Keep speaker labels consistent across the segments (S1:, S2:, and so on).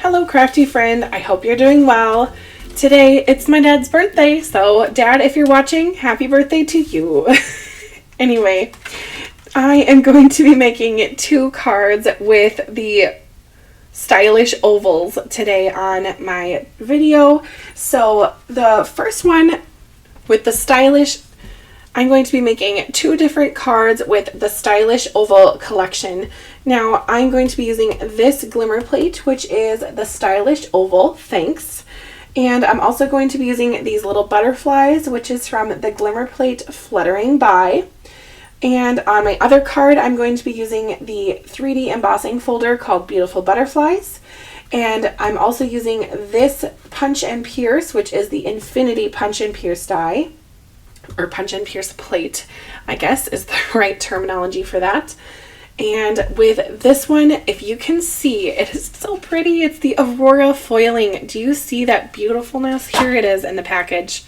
S1: Hello crafty friend, I hope you're doing well. Today it's my dad's birthday, so Dad, if you're watching, happy birthday to you. Anyway, I am going to be making 2 cards with the stylish ovals today on my video. So the first one with the stylish, I'm going to be making 2 different cards with the stylish oval collection. Now I'm going to be using this Glimmer plate, which is the stylish oval, thanks. And I'm also going to be using these little butterflies, which is from the Glimmer plate Fluttering By. And on my other card, I'm going to be using the 3D embossing folder called Beautiful Butterflies. And I'm also using this Punch and Pierce, which is the Infinity Punch and Pierce die. Or Punch and Pierce plate, I guess is the right terminology for that. And with this one, if you can see, it is so pretty. It's the Aurora foiling. Do you see that beautifulness? Here it is in the package.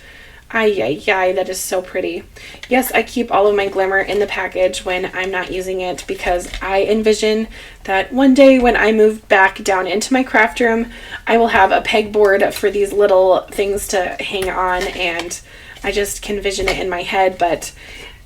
S1: Ay, ay, ay, that is so pretty. Yes, I keep all of my Glimmer in the package when I'm not using it because I envision that one day when I move back down into my craft room, I will have a pegboard for these little things to hang on, and I just can vision it in my head, but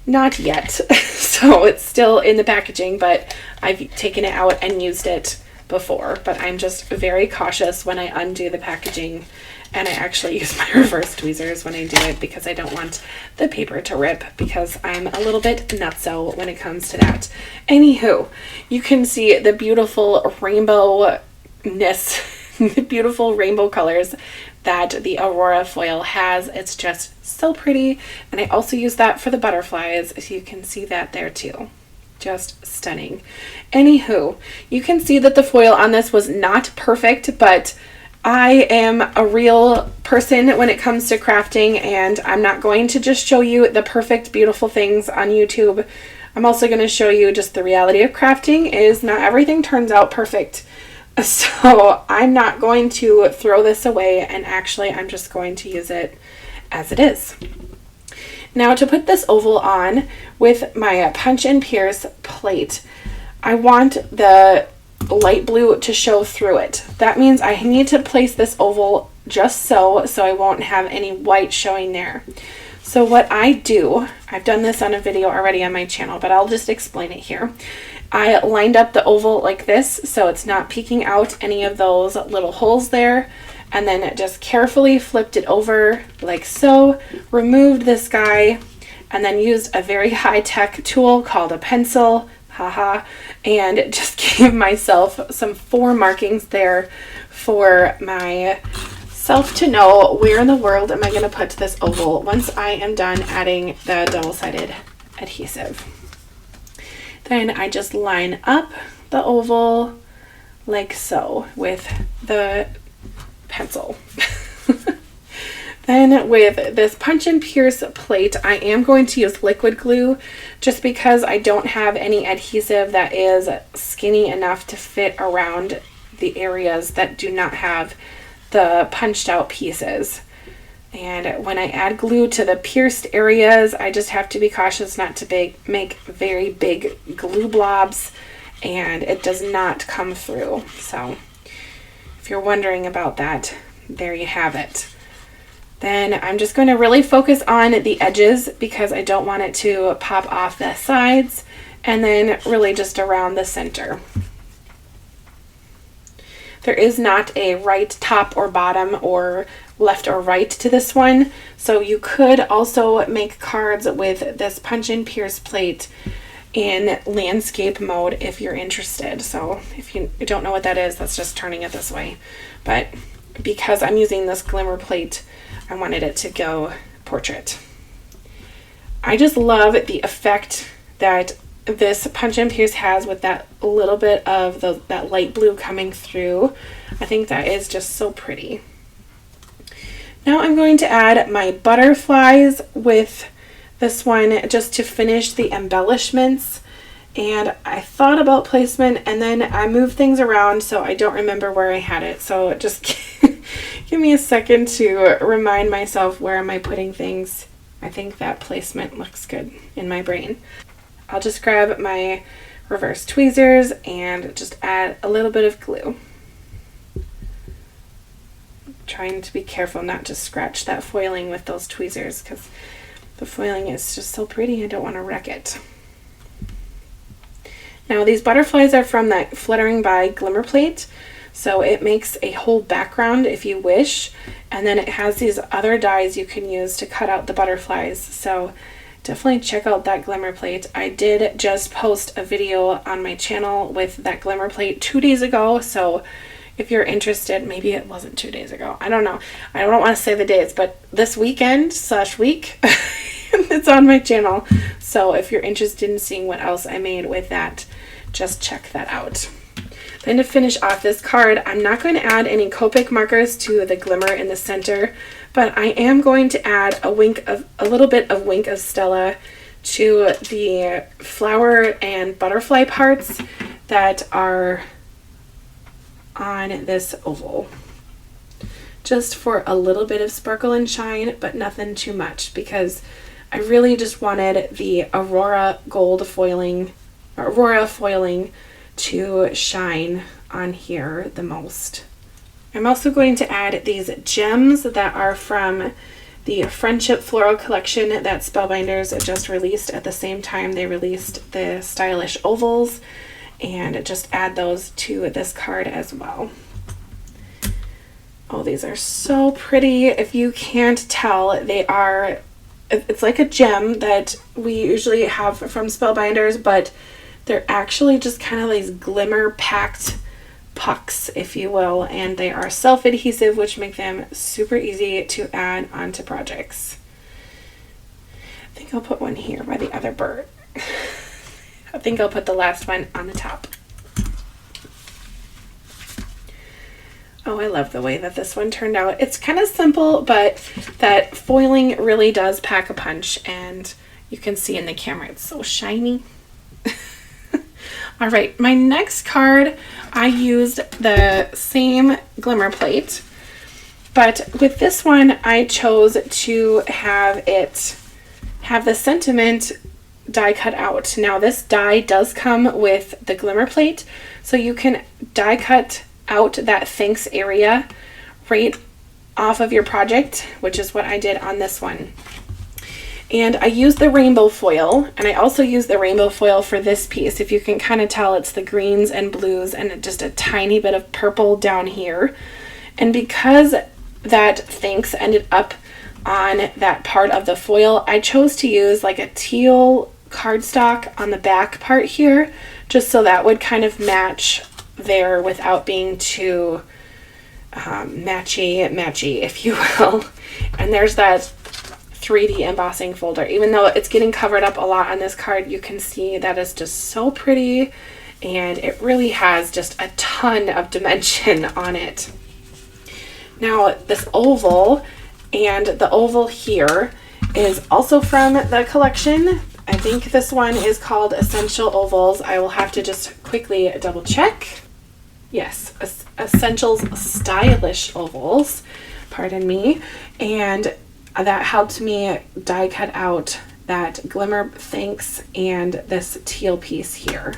S1: not yet. So it's still in the packaging, but I've taken it out and used it before. But I'm just very cautious when I undo the packaging, and I actually use my reverse tweezers when I do it because I don't want the paper to rip, because I'm a little bit nutso when it comes to that. Anywho, you can see the beautiful rainbow-ness, the beautiful rainbow colors that the Aurora foil has. It's just so pretty, and I also use that for the butterflies, so you can see that there too. Just stunning. Anywho, you can see that the foil on this was not perfect, but I am a real person when it comes to crafting, and I'm not going to just show you the perfect, beautiful things on YouTube. I'm also going to show you just the reality of crafting is not everything turns out perfect. So I'm not going to throw this away, and actually I'm just going to use it as it is. Now to put this oval on with my Punch and Pierce plate, I want the light blue to show through it. That means I need to place this oval just so I won't have any white showing there. So what I do, I've done this on a video already on my channel, but I'll just explain it here. I lined up the oval like this so it's not peeking out any of those little holes there, and then just carefully flipped it over like so, removed this guy, and then used a very high-tech tool called a pencil, haha, and just gave myself some 4 markings there for myself to know where in the world am I going to put this oval once I am done adding the double-sided adhesive. Then I just line up the oval like so with the pencil. Then with this Punch and Pierce plate, I am going to use liquid glue just because I don't have any adhesive that is skinny enough to fit around the areas that do not have the punched out pieces. And when I add glue to the pierced areas, I just have to be cautious not to make very big glue blobs, and it does not come through. So if you're wondering about that, there you have it. Then I'm just going to really focus on the edges because I don't want it to pop off the sides, and then really just around the center. There is not a right top or bottom or left or right to this one, so you could also make cards with this Punch and Pierce plate in landscape mode if you're interested. So if you don't know what that is, that's just turning it this way. But because I'm using this Glimmer plate, I wanted it to go portrait. I just love the effect that this Punch and Pierce has with that little bit of that light blue coming through. I think that is just so pretty. Now I'm going to add my butterflies with this one just to finish the embellishments. And I thought about placement, and then I moved things around so I don't remember where I had it. So just give me a second to remind myself where am I putting things. I think that placement looks good in my brain. I'll just grab my reverse tweezers and just add a little bit of glue. trying to be careful not to scratch that foiling with those tweezers because the foiling is just so pretty. I don't want to wreck it. Now these butterflies are from that Fluttering by Glimmer plate, so it makes a whole background if you wish, and then it has these other dies you can use to cut out the butterflies. So definitely check out that Glimmer plate. I did just post a video on my channel with that Glimmer plate 2 days ago, so if you're interested, maybe it wasn't 2 days ago. I don't know. I don't want to say the dates, but this weekend/week, it's on my channel. So if you're interested in seeing what else I made with that, just check that out. Then to finish off this card, I'm not going to add any Copic markers to the glimmer in the center, but I am going to add a little bit of Wink of Stella to the flower and butterfly parts that are on this oval. Just for a little bit of sparkle and shine, but nothing too much, because I really just wanted the Aurora foiling to shine on here the most. I'm also going to add these gems that are from the Friendship Floral Collection that Spellbinders just released at the same time they released the stylish ovals, and just add those to this card as well. Oh, these are so pretty. If you can't tell, it's like a gem that we usually have from Spellbinders, but they're actually just kind of these glimmer packed pucks, if you will, and they are self-adhesive, which make them super easy to add onto projects. I think I'll put one here by the other bird. I think I'll put the last one on the top. Oh, I love the way that this one turned out. It's kind of simple, but that foiling really does pack a punch, and you can see in the camera it's so shiny. All right, my next card, I used the same Glimmer plate, but with this one, I chose to have the sentiment die cut out. Now this die does come with the Glimmer plate, so you can die cut out that thanks area right off of your project, which is what I did on this one. And I used the rainbow foil, and I also used the rainbow foil for this piece. If you can kind of tell, it's the greens and blues and just a tiny bit of purple down here. And because that thanks ended up on that part of the foil, I chose to use like a teal cardstock on the back part here, just so that would kind of match there without being too matchy, if you will. And there's that 3D embossing folder. Even though it's getting covered up a lot on this card, you can see that it's just so pretty, and it really has just a ton of dimension on it. Now this oval, and the oval here is also from the collection. I think this one is called Essential Ovals. I will have to just quickly double check. Yes, Essentials Stylish Ovals, pardon me. And that helped me die cut out that Glimmer thanks and this teal piece here.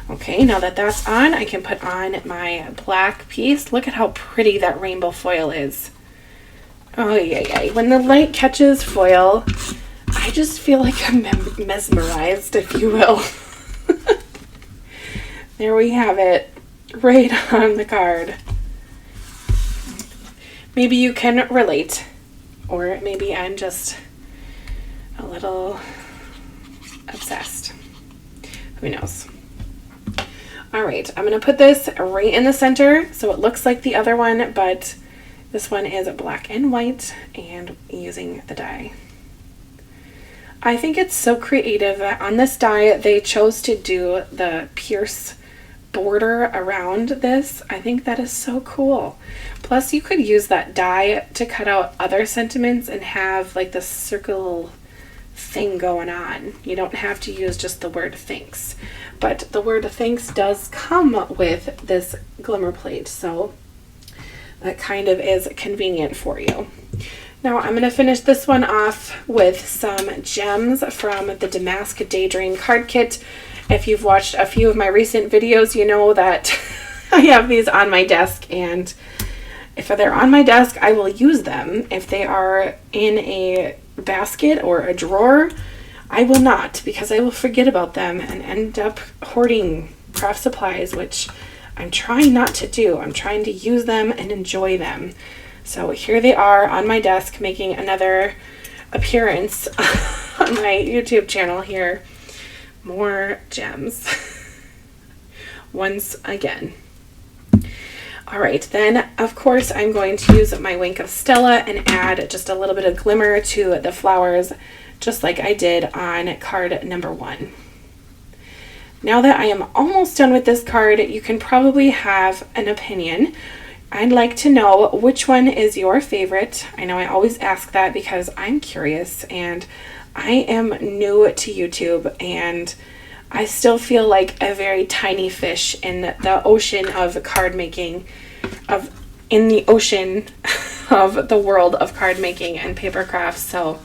S1: Okay, now that that's on, I can put on my black piece. Look at how pretty that rainbow foil is. Oh yeah. When the light catches foil, I just feel like I'm mesmerized, if you will. There we have it, right on the card. Maybe you can relate, or maybe I'm just a little obsessed. Who knows? All right, I'm going to put this right in the center so it looks like the other one, but this one is black and white and using the die. I think it's so creative that on this die they chose to do the pierce border around this. I think that is so cool. Plus you could use that die to cut out other sentiments and have like this circle thing going on. You don't have to use just the word thanks, but the word thanks does come with this Glimmer plate, so that kind of is convenient for you. Now I'm going to finish this one off with some gems from the Damask Daydream card kit. If you've watched a few of my recent videos, you know that I have these on my desk, and If they're on my desk, I will use them. If they are in a basket or a drawer, I will not, because I will forget about them and end up hoarding craft supplies, which I'm trying not to do. I'm trying to use them and enjoy them. So here they are on my desk, making another appearance on my YouTube channel here. More gems. Once again. All right, then of course I'm going to use my Wink of Stella and add just a little bit of glimmer to the flowers, just like I did on card number 1. Now that I am almost done with this card, you can probably have an opinion. I'd like to know which one is your favorite. I know I always ask that because I'm curious and I am new to YouTube and I still feel like a very tiny fish in the ocean of card making, in the ocean of the world of card making and paper crafts. So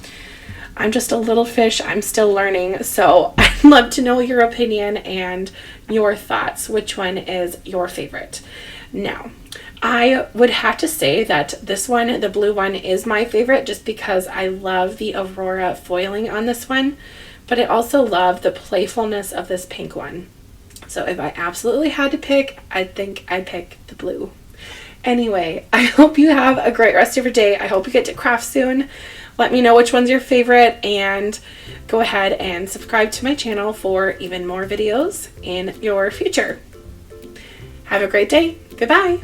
S1: I'm just a little fish. I'm still learning. So I'd love to know your opinion and your thoughts. Which one is your favorite? Now, I would have to say that this one, the blue one, is my favorite just because I love the Aurora foiling on this one, but I also love the playfulness of this pink one. So if I absolutely had to pick, I think I'd pick the blue. Anyway, I hope you have a great rest of your day. I hope you get to craft soon. Let me know which one's your favorite and go ahead and subscribe to my channel for even more videos in your future. Have a great day. Goodbye.